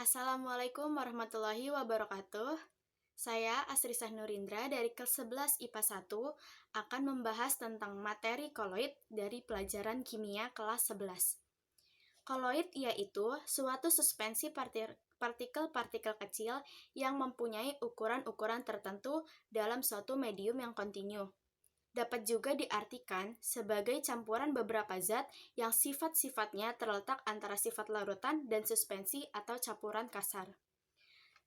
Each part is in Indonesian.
Assalamualaikum warahmatullahi wabarakatuh. Saya Asrisah Nurindra dari kelas 11 IPA 1 akan membahas tentang materi koloid dari pelajaran kimia kelas 11. Koloid yaitu suatu suspensi partikel-partikel kecil yang mempunyai ukuran-ukuran tertentu dalam suatu medium yang kontinu. Dapat juga diartikan sebagai campuran beberapa zat yang sifat-sifatnya terletak antara sifat larutan dan suspensi atau campuran kasar.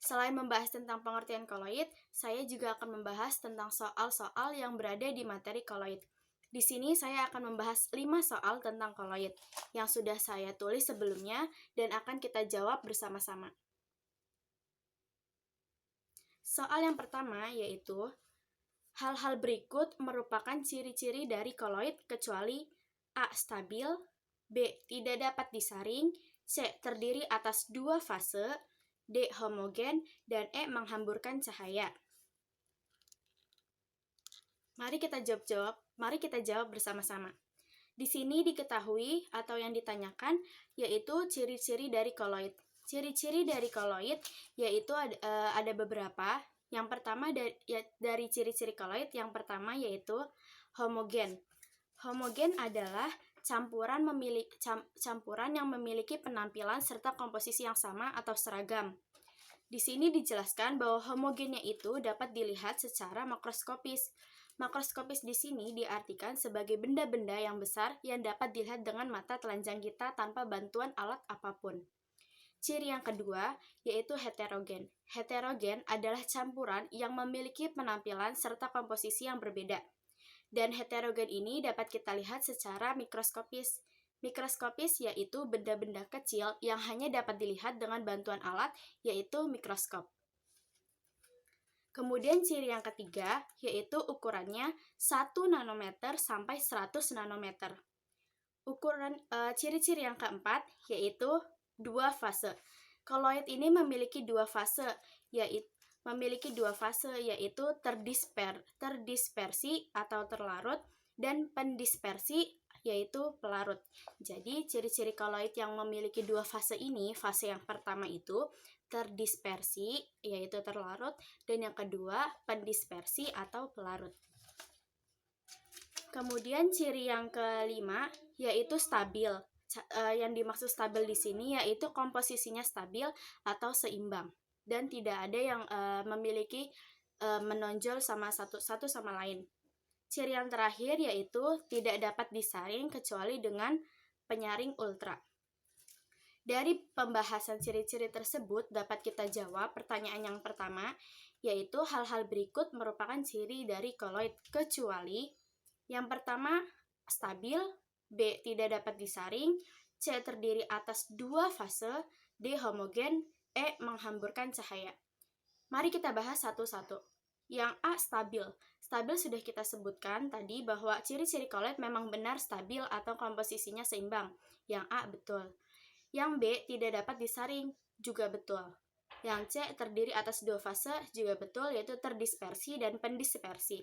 Selain membahas tentang pengertian koloid, saya juga akan membahas tentang soal-soal yang berada di materi koloid. Di sini saya akan membahas 5 soal tentang koloid yang sudah saya tulis sebelumnya dan akan kita jawab bersama-sama. Soal yang pertama yaitu, hal-hal berikut merupakan ciri-ciri dari koloid kecuali A. Stabil, B. Tidak dapat disaring, C. Terdiri atas 2 fase, D. Homogen, dan E. Menghamburkan cahaya. Mari kita jawab bersama-sama. Di sini diketahui atau yang ditanyakan yaitu ciri-ciri dari koloid. Ciri-ciri dari koloid yaitu ada beberapa. Yang pertama dari ciri-ciri koloid yang pertama yaitu homogen. Homogen adalah campuran yang memiliki penampilan serta komposisi yang sama atau seragam. Di sini dijelaskan bahwa homogennya itu dapat dilihat secara makroskopis. Makroskopis di sini diartikan sebagai benda-benda yang besar yang dapat dilihat dengan mata telanjang kita tanpa bantuan alat apapun. Ciri yang kedua yaitu heterogen. Heterogen adalah campuran yang memiliki penampilan serta komposisi yang berbeda. Dan heterogen ini dapat kita lihat secara mikroskopis. Mikroskopis yaitu benda-benda kecil yang hanya dapat dilihat dengan bantuan alat yaitu mikroskop. Kemudian ciri yang ketiga yaitu ukurannya 1 nanometer sampai 100 nanometer. Ciri-ciri yang keempat yaitu 2 fase. Koloid ini memiliki 2 fase yaitu terdispersi atau terlarut dan pendispersi yaitu pelarut. Jadi ciri-ciri koloid yang memiliki 2 fase ini, fase yang pertama itu terdispersi yaitu terlarut dan yang kedua pendispersi atau pelarut. Kemudian ciri yang kelima yaitu stabil. Yang dimaksud stabil di sini yaitu komposisinya stabil atau seimbang dan tidak ada yang memiliki menonjol satu sama lain. Ciri yang terakhir yaitu tidak dapat disaring kecuali dengan penyaring ultra. Dari pembahasan ciri-ciri tersebut dapat kita jawab pertanyaan yang pertama yaitu hal-hal berikut merupakan ciri dari koloid kecuali yang pertama stabil, B. Tidak dapat disaring, C. Terdiri atas 2 fase, D. Homogen, E. Menghamburkan cahaya. Mari kita bahas satu-satu. Yang A. Stabil. Stabil sudah kita sebutkan tadi bahwa ciri-ciri koloid memang benar stabil atau komposisinya seimbang. Yang A betul. Yang B. Tidak dapat disaring juga betul. Yang C. Terdiri atas 2 fase juga betul yaitu terdispersi dan pendispersi.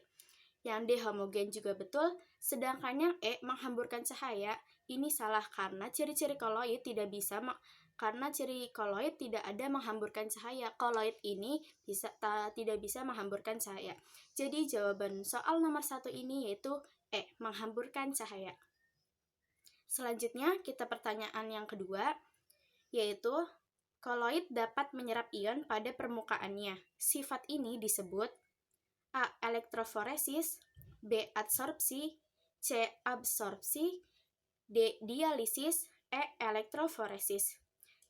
Yang D. Homogen juga betul, sedangkan yang E. Menghamburkan cahaya ini salah karena ciri-ciri koloid tidak ada menghamburkan cahaya. Koloid ini tidak bisa menghamburkan cahaya. Jadi jawaban soal nomor 1 ini yaitu E. Menghamburkan cahaya. Selanjutnya kita pertanyaan yang kedua yaitu koloid dapat menyerap ion pada permukaannya. Sifat ini disebut A. Elektroforesis, B. Adsorpsi, C. Absorpsi, D. Dialisis, E. Elektroforesis.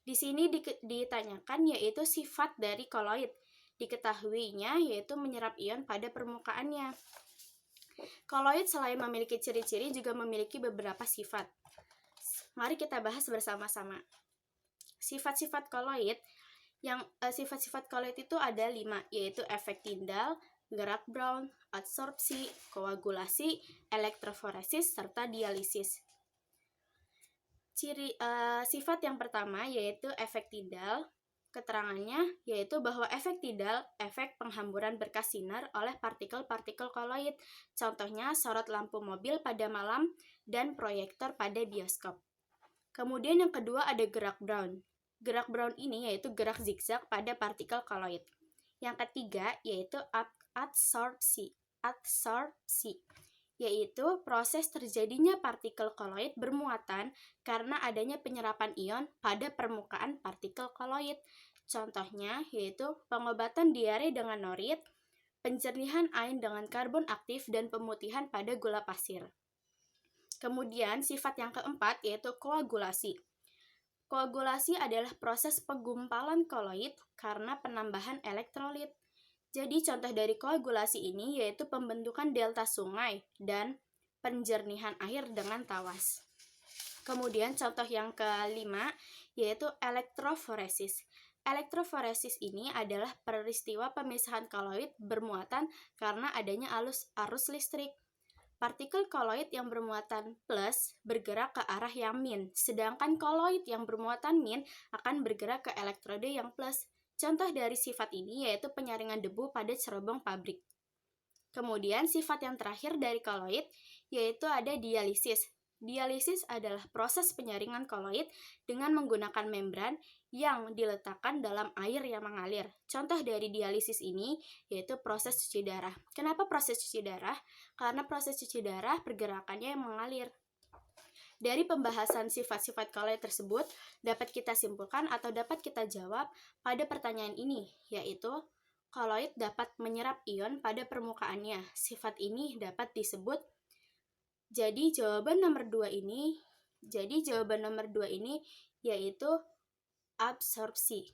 Di sini ditanyakan yaitu sifat dari koloid. Diketahuinya yaitu menyerap ion pada permukaannya. Koloid selain memiliki ciri-ciri juga memiliki beberapa sifat. Mari kita bahas bersama-sama. Sifat-sifat koloid itu ada 5 yaitu efek Tyndall, gerak Brown, adsorpsi, koagulasi, elektroforesis, serta dialisis. Sifat yang pertama yaitu efek Tyndall. Keterangannya yaitu bahwa efek Tyndall efek penghamburan berkas sinar oleh partikel-partikel koloid. Contohnya sorot lampu mobil pada malam dan proyektor pada bioskop. Kemudian yang kedua ada gerak Brown. Gerak brown ini yaitu gerak zigzag pada partikel koloid. Yang ketiga yaitu adsorpsi. Adsorpsi yaitu proses terjadinya partikel koloid bermuatan karena adanya penyerapan ion pada permukaan partikel koloid. Contohnya yaitu pengobatan diare dengan norit, penjernihan ain dengan karbon aktif, dan pemutihan pada gula pasir. Kemudian sifat yang keempat yaitu koagulasi. Koagulasi adalah proses penggumpalan koloid karena penambahan elektrolit. Jadi contoh dari koagulasi ini yaitu pembentukan delta sungai dan penjernihan air dengan tawas. Kemudian contoh yang kelima yaitu elektroforesis. Elektroforesis ini adalah peristiwa pemisahan koloid bermuatan karena adanya arus listrik. Partikel koloid yang bermuatan plus bergerak ke arah yang min, sedangkan koloid yang bermuatan min akan bergerak ke elektrode yang plus. Contoh dari sifat ini yaitu penyaringan debu pada cerobong pabrik. Kemudian sifat yang terakhir dari koloid yaitu ada dialisis. Dialisis adalah proses penyaringan koloid dengan menggunakan membran yang diletakkan dalam air yang mengalir. Contoh dari dialisis ini yaitu proses cuci darah. Kenapa proses cuci darah? Karena proses cuci darah pergerakannya yang mengalir. Dari pembahasan sifat-sifat koloid tersebut, dapat kita simpulkan atau dapat kita jawab pada pertanyaan ini, yaitu koloid dapat menyerap ion pada permukaannya. Sifat ini dapat disebut. Jadi jawaban nomor 2 ini yaitu absorpsi.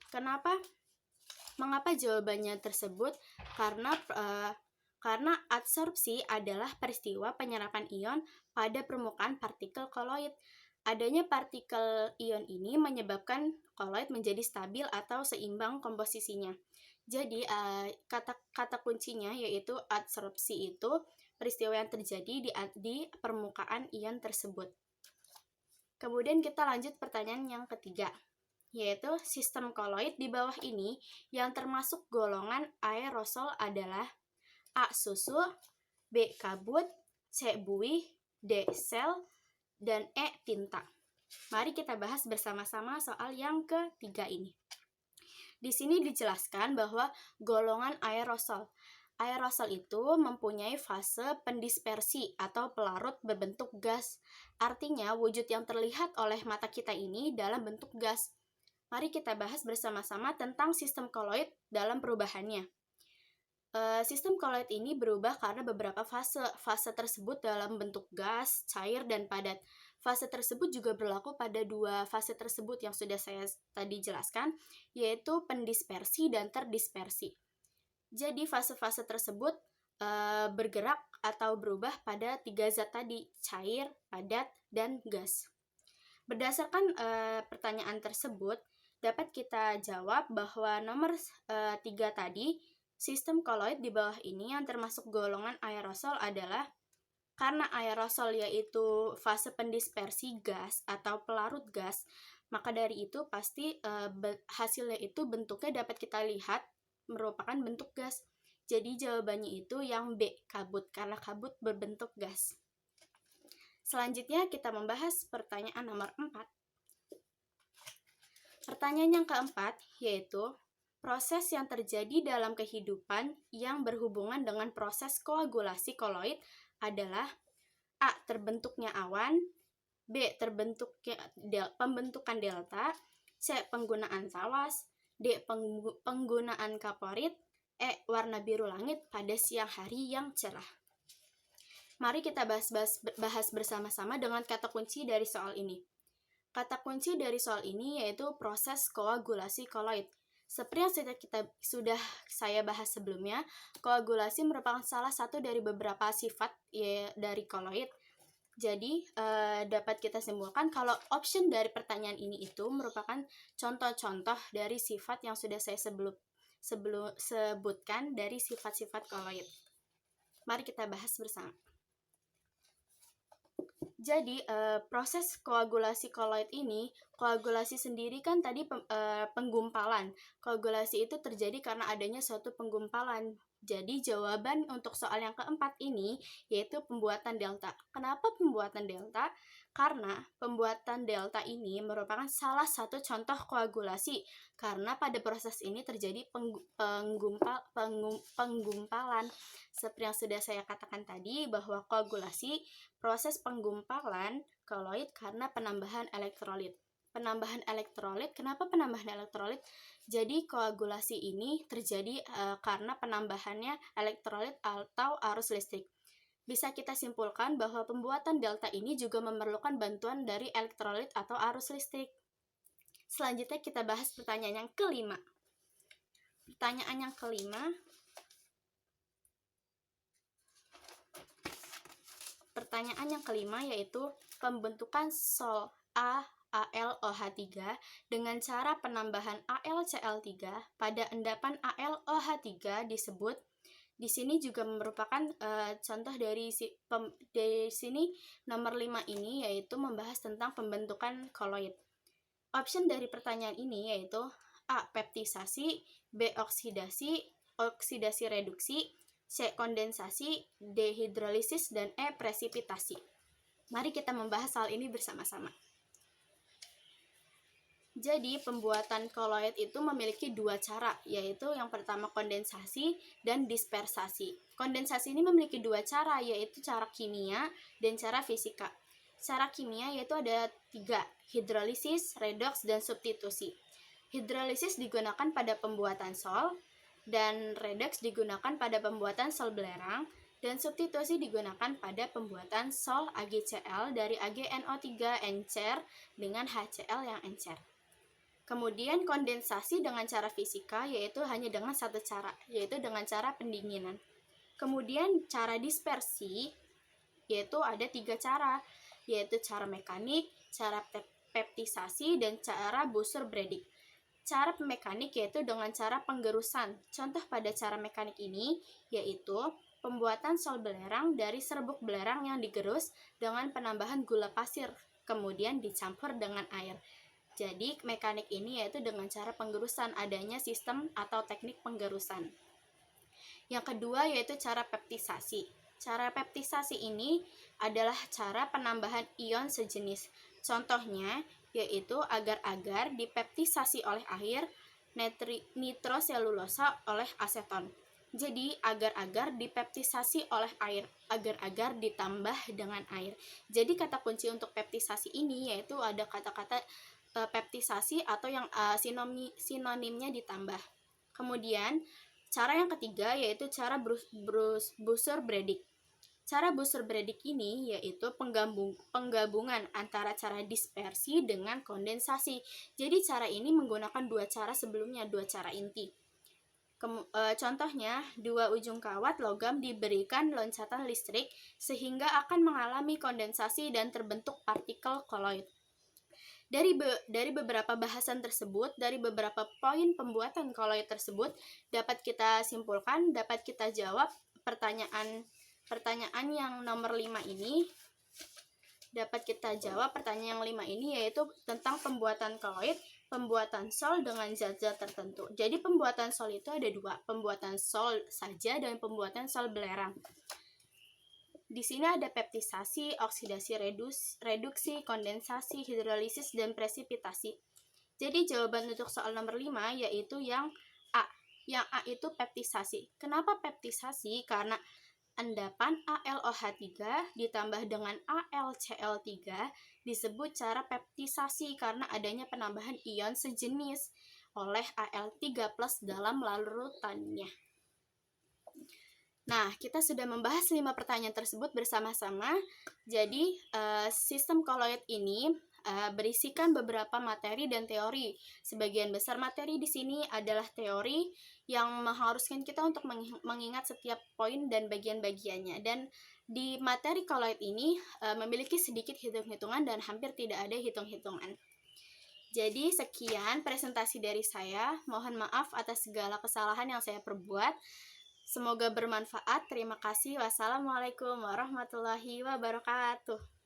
Mengapa jawabannya tersebut? Karena adsorpsi adalah peristiwa penyerapan ion pada permukaan partikel koloid. Adanya partikel ion ini menyebabkan koloid menjadi stabil atau seimbang komposisinya. Jadi kata kuncinya yaitu adsorpsi itu peristiwa yang terjadi di permukaan ion tersebut. Kemudian kita lanjut pertanyaan yang ketiga, yaitu sistem koloid di bawah ini yang termasuk golongan aerosol adalah A. Susu, B. Kabut, C. Buih, D. Sel, dan E. Tinta. Mari kita bahas bersama-sama soal yang ketiga ini. Di sini dijelaskan bahwa golongan aerosol. Aerosol itu mempunyai fase pendispersi atau pelarut berbentuk gas. Artinya wujud yang terlihat oleh mata kita ini dalam bentuk gas. Mari kita bahas bersama-sama tentang sistem koloid dalam perubahannya. Sistem koloid ini berubah karena beberapa fase. Fase tersebut dalam bentuk gas, cair, dan padat. Fase tersebut juga berlaku pada dua fase tersebut yang sudah saya tadi jelaskan, yaitu pendispersi dan terdispersi. Jadi fase-fase tersebut bergerak atau berubah pada tiga zat tadi, cair, padat, dan gas. Berdasarkan pertanyaan tersebut, dapat kita jawab bahwa nomor 3 tadi, sistem koloid di bawah ini yang termasuk golongan aerosol adalah karena aerosol yaitu fase pendispersi gas atau pelarut gas, maka dari itu pasti hasilnya itu bentuknya dapat kita lihat merupakan bentuk gas. Jadi jawabannya itu yang B, kabut, karena kabut berbentuk gas. Selanjutnya kita membahas pertanyaan nomor 4. Pertanyaan yang keempat yaitu proses yang terjadi dalam kehidupan yang berhubungan dengan proses koagulasi koloid adalah A. Terbentuknya awan, B. Pembentukan delta, C. Penggunaan tawas, D. Penggunaan kaporit, E. Warna biru langit pada siang hari yang cerah. Mari kita bahas bersama-sama dengan kata kunci dari soal ini. Kata kunci dari soal ini yaitu proses koagulasi koloid. Seperti yang sudah saya bahas sebelumnya, koagulasi merupakan salah satu dari beberapa sifat dari koloid. Jadi, dapat kita simpulkan kalau option dari pertanyaan ini itu merupakan contoh-contoh dari sifat yang sudah saya sebutkan dari sifat-sifat koloid. Mari kita bahas bersama. Jadi, proses koagulasi koloid ini, koagulasi sendiri kan tadi penggumpalan. Koagulasi itu terjadi karena adanya suatu penggumpalan. Jadi, jawaban untuk soal yang keempat ini yaitu pembuatan delta. Kenapa pembuatan delta? Karena pembuatan delta ini merupakan salah satu contoh koagulasi, karena pada proses ini terjadi penggumpalan. Seperti yang sudah saya katakan tadi, bahwa koagulasi proses penggumpalan koloid karena penambahan elektrolit. Kenapa penambahan elektrolit? Jadi koagulasi ini terjadi karena penambahannya elektrolit atau arus listrik. Bisa kita simpulkan bahwa pembuatan delta ini juga memerlukan bantuan dari elektrolit atau arus listrik. Selanjutnya kita bahas pertanyaan yang kelima. Pertanyaan yang kelima yaitu pembentukan sol AlOH3 dengan cara penambahan AlCl3 pada endapan AlOH3 disebut. Di sini juga merupakan contoh dari sini nomor 5 ini yaitu membahas tentang pembentukan koloid. Option dari pertanyaan ini yaitu A. Peptisasi, B. Oksidasi, oksidasi reduksi, C. Kondensasi, D. Hidrolisis, dan E. Presipitasi. Mari kita membahas hal ini bersama-sama. Jadi, pembuatan koloid itu memiliki dua cara, yaitu yang pertama kondensasi dan dispersasi. Kondensasi ini memiliki dua cara, yaitu cara kimia dan cara fisika. Cara kimia yaitu ada 3, hidrolisis, redoks, dan substitusi. Hidrolisis digunakan pada pembuatan sol, dan redoks digunakan pada pembuatan sol belerang, dan substitusi digunakan pada pembuatan sol AgCl dari AgNO3 encer dengan HCl yang encer. Kemudian kondensasi dengan cara fisika yaitu hanya dengan satu cara, yaitu dengan cara pendinginan. Kemudian cara dispersi yaitu ada 3 cara, yaitu cara mekanik, cara peptisasi, dan cara Buser-Bredig. Cara mekanik yaitu dengan cara penggerusan. Contoh pada cara mekanik ini yaitu pembuatan sol belerang dari serbuk belerang yang digerus dengan penambahan gula pasir, kemudian dicampur dengan air. Jadi, mekanik ini yaitu dengan cara penggerusan, adanya sistem atau teknik penggerusan. Yang kedua yaitu cara peptisasi. Cara peptisasi ini adalah cara penambahan ion sejenis. Contohnya yaitu agar-agar dipeptisasi oleh air, nitroselulosa oleh aseton. Jadi, agar-agar dipeptisasi oleh air, agar-agar ditambah dengan air. Jadi, kata kunci untuk peptisasi ini yaitu ada kata-kata peptisasi atau yang sinonimnya ditambah. Kemudian, cara yang ketiga yaitu cara Buser-Bredig. Cara Buser-Bredig ini yaitu penggabungan antara cara dispersi dengan kondensasi. Jadi, cara ini menggunakan 2 cara sebelumnya, 2 cara inti. Contohnya, 2 ujung kawat logam diberikan loncatan listrik sehingga akan mengalami kondensasi dan terbentuk partikel koloid. Dari beberapa bahasan tersebut, dari beberapa poin pembuatan koloid tersebut, dapat kita simpulkan, dapat kita jawab pertanyaan yang nomor 5 ini. Dapat kita jawab pertanyaan yang 5 ini yaitu tentang pembuatan koloid, pembuatan sol dengan zat-zat tertentu. Jadi pembuatan sol itu ada 2, pembuatan sol saja dan pembuatan sol belerang. Di sini ada peptisasi, oksidasi reduksi, kondensasi, hidrolisis, dan presipitasi. Jadi jawaban untuk soal nomor 5 yaitu yang A. Yang A itu peptisasi. Kenapa peptisasi? Karena endapan AlOH3 ditambah dengan AlCl3 disebut cara peptisasi karena adanya penambahan ion sejenis oleh Al3+ dalam larutannya. Nah, kita sudah membahas 5 pertanyaan tersebut bersama-sama. Jadi, sistem koloid ini berisikan beberapa materi dan teori. Sebagian besar materi di sini adalah teori yang mengharuskan kita untuk mengingat setiap poin dan bagian-bagiannya. Dan di materi koloid ini memiliki sedikit hitung-hitungan dan hampir tidak ada hitung-hitungan. Jadi, sekian presentasi dari saya. Mohon maaf atas segala kesalahan yang saya perbuat. Semoga bermanfaat. Terima kasih. Wassalamualaikum warahmatullahi wabarakatuh.